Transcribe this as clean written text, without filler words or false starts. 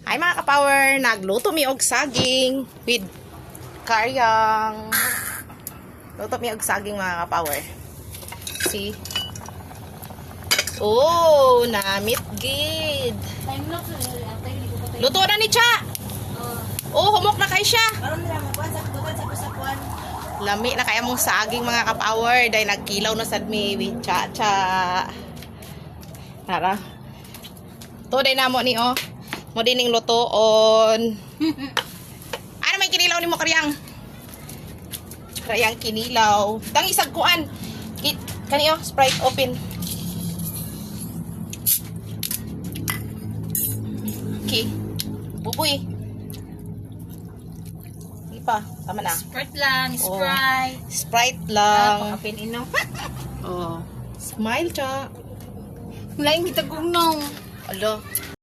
Hi mga ka-power, nagluto mi og saging with karyang. Luto mi og saging mga ka-power. See? Oh, namit gid. Luto na ni Cha. Oh, humok na kay siya. Lami na kaya mong saging mga ka-power dahil nagkilaw na sad mi with Cha. Tara. To day namo ni oh. Mo dining lutoon. Ano may kinilaw ni mo karyang? Karyang kinilaw. Dang isag kuan. Kaniyo, Sprite open. Okay. Buboy. Hindi pa. Tama na. Sprite lang, Oh. Sprite. Sprite lang. Open ino. Oh. Smile, Cha. Lain kita gunong. Alo.